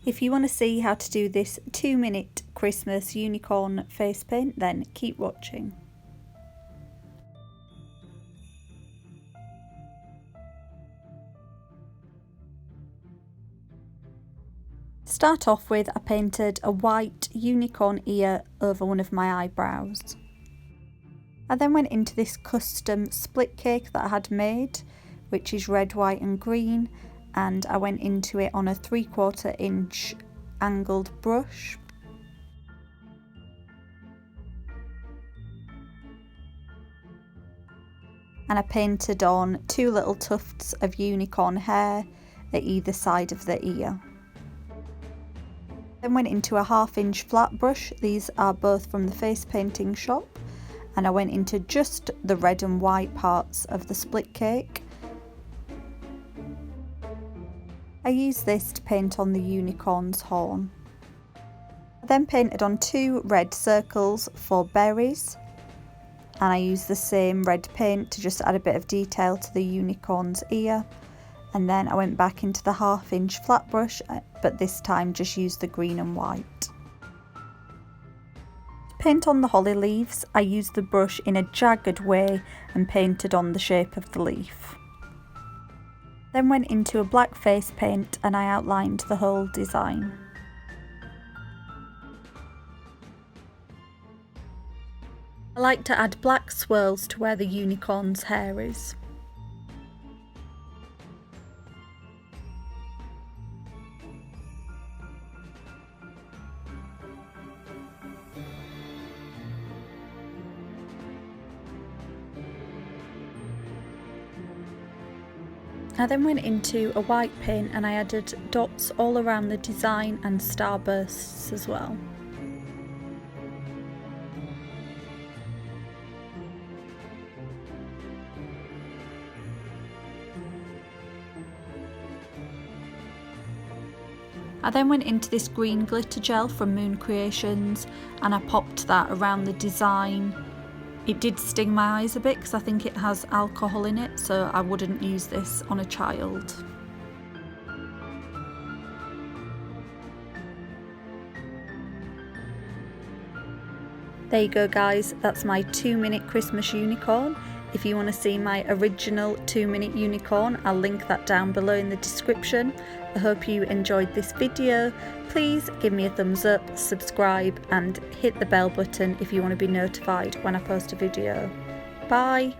If you want to see how to do this 2-minute Christmas unicorn face paint, then keep watching. To start off with, I painted a white unicorn ear over one of my eyebrows. I then went into this custom split cake that I had made, which is red, white and green, and I went into it on a 3/4 inch angled brush. And I painted on 2 little tufts of unicorn hair at either side of the ear. Then went into a 1/2 inch flat brush. These are both from the face painting shop, and I went into just the red and white parts of the split cake. I used this to paint on the unicorn's horn. I then painted on 2 red circles for berries, and I used the same red paint to just add a bit of detail to the unicorn's ear. And then I went back into the 1/2 inch flat brush, but this time just used the green and white. To paint on the holly leaves, I used the brush in a jagged way and painted on the shape of the leaf. Then went into a black face paint and I outlined the whole design. I like to add black swirls to where the unicorn's hair is. I then went into a white paint and I added dots all around the design and starbursts as well. I then went into this green glitter gel from Moon Creations and I popped that around the design. It did sting my eyes a bit because I think it has alcohol in it, so I wouldn't use this on a child. There you go guys, that's my 2-minute Christmas unicorn. If you want to see my original 2-minute unicorn, I'll link that down below in the description. I hope you enjoyed this video. Please give me a thumbs up, subscribe and hit the bell button if you want to be notified when I post a video. Bye!